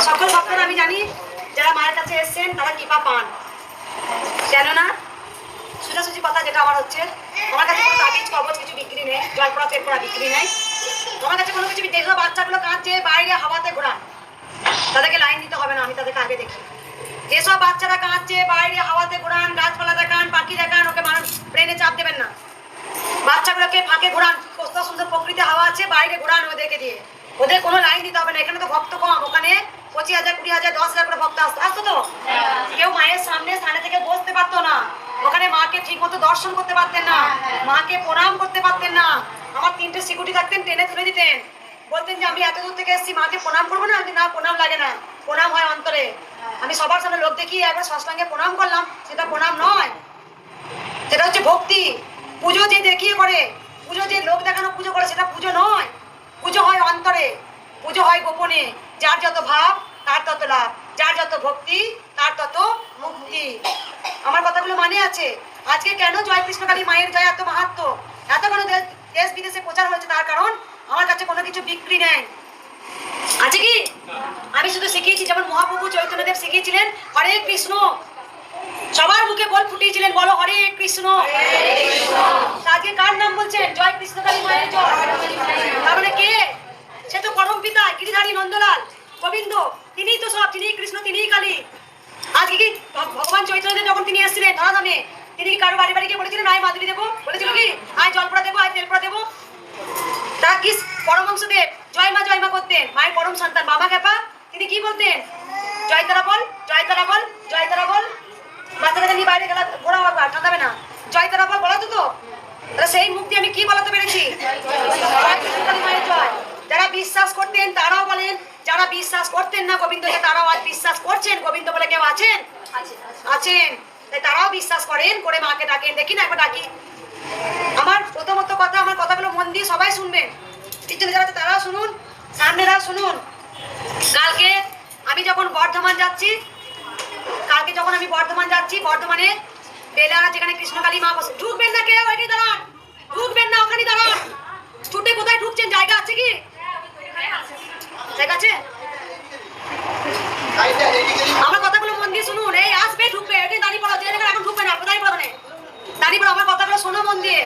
সকল ভক্তরা আমি জানি যারা মায়ের কাছে এসেছেন তারা কৃপা পান, কেননা সোজাসুজি কথা যেটা আমার হচ্ছে, আমার কাছে কোনো তাবিজ কবচ কিছু বিক্রি নেই, জল পড়া তেল পড়া বিক্রি নেই। আমার কাছে কোনো কিছু দেখো বাচ্চাগুলো কাঁদছে বাইরে হাওয়াতে ঘোরান, তাদেরকে লাইন দিতে হবে না, আমি তাদেরকে আগে দেখি। যেসব বাচ্চারা কাঁদছে বাইরে হাওয়াতে ঘোরান, গাছপালা দেখান, পাখি দেখান, ওকে মানুষ ব্রেনে চাপ দেবেন না। বাচ্চাগুলোকে ফাঁকে ঘোরান, কত সুন্দর প্রকৃতি হাওয়া আছে, বাইরে ঘোরান ওদেরকে দিয়ে, ওদের কোনো লাইন দিতে হবে না। এখানে তো ভক্ত কম, ওখানে 25,000 20,000 10,000 করে ভক্ত আসতো তো, কেউ মায়ের সামনে স্থানে থেকে বসতে পারতো না, ওখানে মাকে ঠিক মতো দর্শন করতে পারতেন না, মাকে প্রণাম করতে পারতেন না। আমার 3টে সিকিউরিটি থাকতেন, টেনে তুলে দিতেন, বলতেন যে আমি এত দূর থেকে এসেছি, মাকে প্রণাম করবো না? আমি না, প্রণাম লাগে না, প্রণাম হয় অন্তরে। আমি সবার সামনে লোক দেখি একবার সৎসঙ্গে প্রণাম করলাম, সেটা প্রণাম নয়, সেটা হচ্ছে ভক্তি। পুজো যে দেখিয়ে করে, পুজো যে লোক দেখানো পুজো করে, সেটা পুজো নয়। পুজো হয় অন্তরে, পুজো হয় গোপনে। যার যত ভাব তার তত লাভ, যার যত ভক্তি তার তত মুক্তি। আমার কথাগুলো মানে আছে। আজকে কেন জয় কৃষ্ণকালী মায়ের জয় এত মাহাত্ম, এত কোনো দেশ বিদেশে প্রচার হয়েছে, তার কারণ আমার কাছে কোনো কিছু বিক্রি নেই। আছে কি? আমি শুধু শিখিয়েছি, যেমন মহাপ্রভু চৈতন্যদেব শিখিয়েছিলেন হরে কৃষ্ণ, সবার মুখে বল ফুটিয়েছিলেন, বলো হরে কৃষ্ণ। আজকে কার নাম বলছেন? জয় কৃষ্ণকালী মায়ের জয়। তাহলে কে? সে তো পরম পিতা গিরিধারী নন্দলাল গোবিন্দ, তিনিই তো সব, তিনিই কৃষ্ণ, তিনিই কালী। আজকে কি ভগবান চৈতন্যদেব যখন তিনি এসেছিলেন ধরাধামে, তিনি কি কারো বাড়ি বাড়ি গিয়ে বলেছিলেন আয় মাদুরি দেবো? বলেছিল কি আয় জলপড়া দেবো, আয় তেলপড়া দেবো? তারা কি পরমহংসদেব জয় মা করতেন, মায়ের পরম সন্তান বাবা খেপা, তিনি কি বলতেন? জয় তারা বল, জয় তারা বল, জয় তারা বল। বাচ্চাদের নিয়ে বাইরে গেলা ঘোরা ঠান্ডাবে না, জয় তারা বল বলা তো। সেই মুখ দিয়ে আমি কি বলাতে পেরেছি? মায়ের জয়। যারা বিশ্বাস করতেন তারাও বলেন, যারা বিশ্বাস করতেন না গোবিন্দকে, তারাও আজ বিশ্বাস করছেন। গোবিন্দ বলে কেউ আছেন? আছেন। তারাও বিশ্বাস করেন, করে মাকে ডাকেন। দেখি না একবার ডাকি। আমার প্রথমত কথা, আমার কথাগুলো মন দিয়ে সবাই শুনবেন, পিছনে যারা আছে তারাও শুনুন, সামনেরাও শুনুন। কালকে আমি যখন বর্ধমান যাচ্ছি, বর্ধমানে বেলারা যেখানে কৃষ্ণকালী মা বসে, ঢুকবেন না কেউ, ওইখানে দাঁড়ান, ঢুকবেন না, ওখানে দাঁড়ান। ছুটে কোথায় ঢুকছেন? জায়গা আছে কি? জায়গা আছে? আমার কথাগুলো মন দিয়ে শুনুন। এই আসবে ঢুকবে, দাঁড়িয়ে পড়ো, এখন ঢুকবে না, দাঁড়িয়ে পড়ো, আমার কথাগুলো শোনো মন দিয়ে।